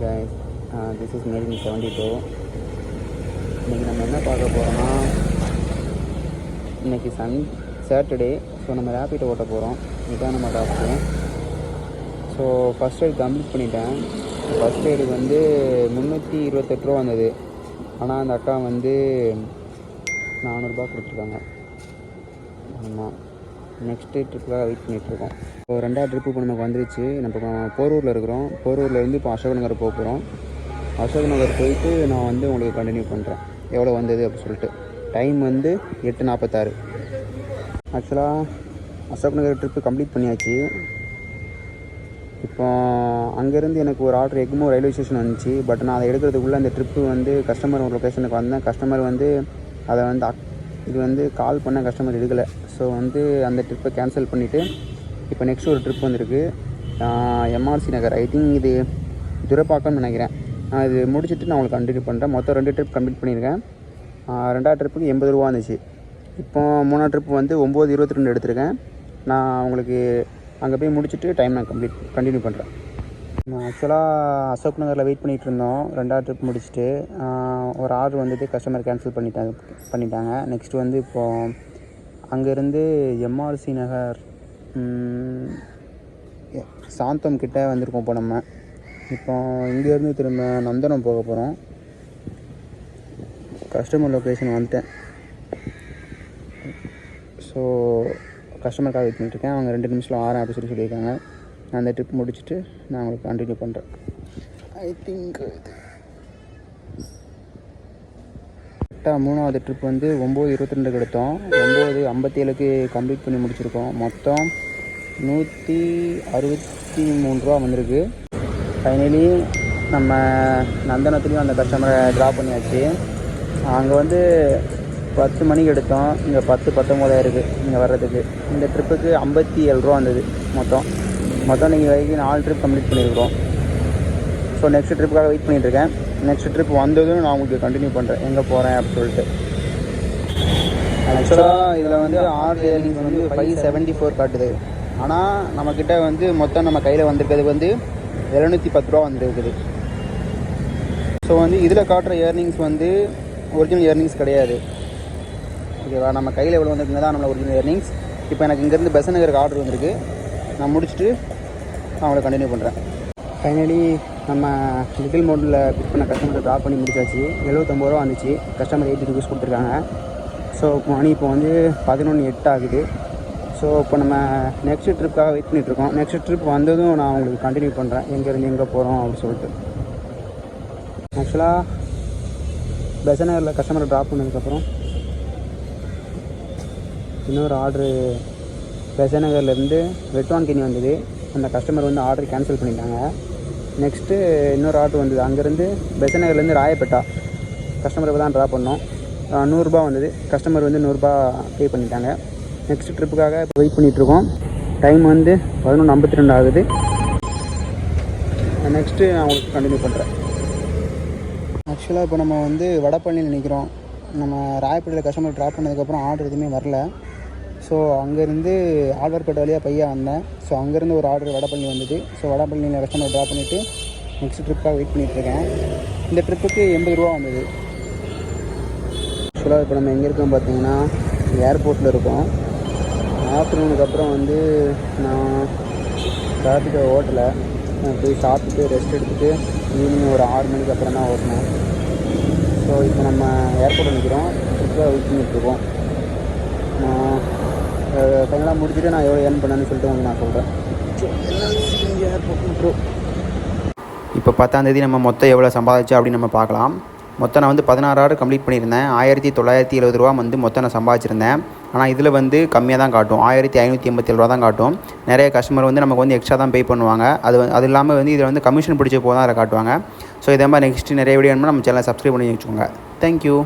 guys, this is made in 72. இன்றைக்கி நம்ம என்ன பார்க்க போகிறோம்னா, இன்றைக்கி சாட்டர்டே. ஸோ நம்ம ரேப்பிட் ஓட்ட போகிறோம். இதுதான் நம்ம task. So first aid complete பண்ணிட்டேன். ஃபஸ்ட் எய்டு வந்து 328 ரூபா வந்தது. ஆனால் அந்த அக்கா வந்து 400 ரூபா கொடுத்துருக்காங்க. ஆமாம், நெக்ஸ்ட்டு ட்ரிப்புக்காக வெயிட் பண்ணிகிட்ருக்கோம். இப்போ ரெண்டாவது ட்ரிப்பு இப்போ நமக்கு வந்துருச்சு. நம்ம போரூரில் இருக்கிறோம். போரூர்லேருந்து இப்போ அசோக் நகர் போக போகிறோம். அசோக் நகர் போயிட்டு நான் வந்து உங்களுக்கு கண்டினியூ பண்ணுறேன் எவ்வளோ வந்தது அப்படி சொல்லிட்டு. டைம் வந்து 8:46. ஆக்சுவலாக அசோக் நகர் ட்ரிப்பு கம்ப்ளீட் பண்ணியாச்சு. இப்போ அங்கேருந்து எனக்கு ஒரு ஆர்டர் எக்மோ ரயில்வே ஸ்டேஷன் வந்துச்சு. பட் நான் அதை எடுக்கிறதுக்குள்ளே அந்த ட்ரிப்பு வந்து கஸ்டமர் ஒரு லொக்கேஷனுக்கு வந்தேன். கஸ்டமர் வந்து அதை வந்து இது வந்து கால் பண்ண கஸ்டமர் எடுக்கலை. ஸோ வந்து அந்த ட்ரிப்பை கேன்சல் பண்ணிவிட்டு இப்போ நெக்ஸ்ட் ஒரு ட்ரிப் வந்திருக்கு, எம்ஆர்சி நகர். ஐ திங்க் இது துரப்பாக்கம்னு நினைக்கிறேன். நான் இது முடிச்சுட்டு நான் உங்களுக்கு கண்டினியூ பண்ணுறேன். மொத்தம் 2 ட்ரிப் கம்ப்ளீட் பண்ணியிருக்கேன். ரெண்டாவது ட்ரிப்புக்கு 80 ரூபா இருந்துச்சு. இப்போ மூணாவது ட்ரிப் வந்து 9:22 எடுத்திருக்கேன். நான் உங்களுக்கு அங்கே போய் முடிச்சுட்டு டைம் நான் கண்டினியூ பண்ணுறேன். நான் ஆக்சுவலாக அசோக் நகரில் வெயிட் பண்ணிகிட்டு இருந்தோம். ரெண்டாவது ட்ரிப் முடிச்சுட்டு ஒரு ஆர்டர் வந்துட்டு கஸ்டமர் கேன்சல் பண்ணிட்டாங்க. நெக்ஸ்ட்டு வந்து இப்போது அங்கேருந்து எம்ஆர்சி நகர் சாந்தம் கிட்டே வந்திருக்கோம். இப்போ நம்ம இப்போ இங்கேருந்து திரும்ப நந்தனம் போக போகிறோம். கஸ்டமர் லொக்கேஷன் வந்துட்டேன். ஸோ கஸ்டமருக்காக வெயிட் பண்ணிட்டுருக்கேன். அவங்க 2 நிமிஷத்தில் ஆறேன் அப்படி சொல்லியிருக்காங்க. நான் அந்த ட்ரிப் முடிச்சுட்டு நான் உங்களுக்கு கண்டினியூ பண்ணுறேன். ஐ திங்க் கரெக்டாக மூணாவது ட்ரிப் வந்து 9:22 எடுத்தோம். 9:57க்கு கம்ப்ளீட் பண்ணி முடிச்சிருக்கோம். மொத்தம் 163 ரூபா வந்திருக்கு. ஃபைனலி நம்ம நந்தனத்துலேயும் அந்த கஸ்டமரை ட்ராப் பண்ணியாச்சு. அங்கே வந்து 10 மணிக்கு எடுத்தோம். இங்கே 10:19 இருக்குது இங்கே வர்றதுக்கு. இந்த ட்ரிப்புக்கு 57 ரூபா வந்தது மொத்தம் நீங்கள் வரைக்கும் 4 ட்ரிப் கம்ப்ளீட் பண்ணியிருக்கிறோம். ஸோ நெக்ஸ்ட் ட்ரிப்புக்காக வெயிட் பண்ணிகிட்ருக்கேன். நெக்ஸ்ட் ட்ரிப் வந்ததும் நான் உங்களுக்கு கண்டினியூ பண்ணுறேன் எங்கே போகிறேன் அப்படின்னு சொல்லிட்டு. ஆக்சுவலாக இதில் வந்து ஆர்டர் ஏர்னிங்ஸ் வந்து 574 காட்டுது. ஆனால் நம்மக்கிட்ட வந்து மொத்தம் நம்ம கையில் வந்திருக்கிறது வந்து 710 ரூபா வந்துருக்குது. ஸோ வந்து இதில் காட்டுற ஏர்னிங்ஸ் வந்து ஒரிஜினல் ஏர்னிங்ஸ் கிடையாது. ஓகேவா, நம்ம கையில் எவ்வளோ வந்துருக்குங்க தான் நம்மளோட ஒரிஜினல் ஏர்னிங்ஸ். இப்போ எனக்கு இங்கேருந்து பெசன்ட் நகருக்கு ஆர்டர் வந்திருக்கு. நான் முடிச்சுட்டு நான் அவளை கண்டினியூ பண்ணுறேன். ஃபைனலி நம்ம லிட்டில் மோட்டில் புக் பண்ண கஸ்டமரை ட்ராப் பண்ணி முடிச்சாச்சு. 79 ரூபா வந்துச்சு. கஸ்டமர் 80 ருபீஸ் கொடுத்துருக்காங்க. ஸோ மணி இப்போ வந்து 11:08 ஆகுது. ஸோ இப்போ நம்ம நெக்ஸ்ட் ட்ரிப்புக்காக வெயிட் பண்ணிகிட்ருக்கோம். நெக்ஸ்ட் ட்ரிப் வந்ததும் நான் உங்களுக்கு கண்டினியூ பண்ணுறேன் எங்கேருந்து எங்கே போகிறோம் அப்படின்னு சொல்லிட்டு. ஆக்சுவலாக பெசன்ட் நகரில் கஸ்டமரை ட்ராப் பண்ணதுக்கப்புறம் இன்னொரு ஆர்டரு பெசன்ட் நகர்லேருந்து வெட்வான்கனி வந்தது. அந்த கஸ்டமர் வந்து ஆர்டர் கேன்சல் பண்ணிட்டாங்க. நெக்ஸ்ட்டு இன்னொரு ஆர்டர் வந்தது அங்கேருந்து பெசன்ட் நகர்லேருந்து ராயப்பேட்டா. கஸ்டமருக்கு தான் ட்ராப் பண்ணோம். 100 ரூபா வந்தது. கஸ்டமர் வந்து 100 ரூபா பே பண்ணிட்டாங்க. நெக்ஸ்ட் ட்ரிப்புக்காக இப்போ வெயிட் பண்ணிகிட்ருக்கோம். டைம் வந்து 11:52 ஆகுது. நெக்ஸ்ட்டு நான் உங்களுக்கு கண்டினியூ பண்ணுறேன். ஆக்சுவலாக இப்போ நம்ம வந்து வடபழனியில் நிற்கிறோம். நம்ம ராயப்பேட்டையில் கஸ்டமர் ட்ராப் பண்ணதுக்கப்புறம் ஆர்டர் எதுவுமே வரல. ஸோ அங்கேருந்து ஆழ்வார்பேட்டை வழியாக பையா வந்தேன். ஸோ அங்கேருந்து ஒரு ஆர்டர் வடபழனி வந்தது. ஸோ வடபழனியில் கஸ்டமர் ட்ராப் பண்ணிவிட்டு நெக்ஸ்ட் ட்ரிப்புக்காக வெயிட் பண்ணிகிட்ருக்கேன். இந்த ட்ரிப்புக்கு 80 ரூபா வந்தது. ஆக்சுவலாக இப்போ நம்ம எங்கே இருக்கோம் பார்த்தீங்கன்னா ஏர்போர்ட்டில் இருக்கோம். ஆஃப்டர்நூனுக்கு அப்புறம் வந்து நான் டிராஃபிக்கை ஓட்டலை. போய் சாப்பிட்டுட்டு ரெஸ்ட் எடுத்துகிட்டு ஈவினிங் ஒரு 6 மணிக்கு அப்புறம் தான் ஓட்டினேன். ஸோ இப்போ நம்ம ஏர்போர்ட்டில் நிற்கிறோம். ட்ரிப்பாக வெயிட் பண்ணிகிட்ருக்கோம். ஃபைனலாக முடிச்சுட்டு நான் எவ்வளோ ஏர்ன் பண்ணேன்னு சொல்லிட்டு உங்களுக்கு நான் சொல்கிறேன். இப்போ 10ஆம் தேதி நம்ம மொத்தம் எவ்வளோ சம்பாதிச்சோம் அப்படின்னு நம்ம பார்க்கலாம். மொத்தம் நான் வந்து 16 ஆர்டர் கம்ப்ளீட் பண்ணியிருந்தேன். 1970 ரூபா வந்து மொத்தம் நான் சம்பாதிச்சிருந்தேன். ஆனால் இதில் வந்து கம்மியாக தான் காட்டும். 1587 ரூபா தான் காட்டும். நிறைய கஸ்டமர் வந்து நமக்கு வந்து எக்ஸ்ட்ரா தான் பே பண்ணுவாங்க. அது இல்லாமல் வந்து இதில் வந்து கமிஷன் பிடிச்ச போது தான் அதை காட்டுவாங்க. ஸோ இதே மாதிரி நெக்ஸ்ட்டு நிறைய வீடியோ நம்ம சேனலை சப்ஸ்கிரைப் பண்ணி வச்சுக்கோங்க. தேங்க்யூ.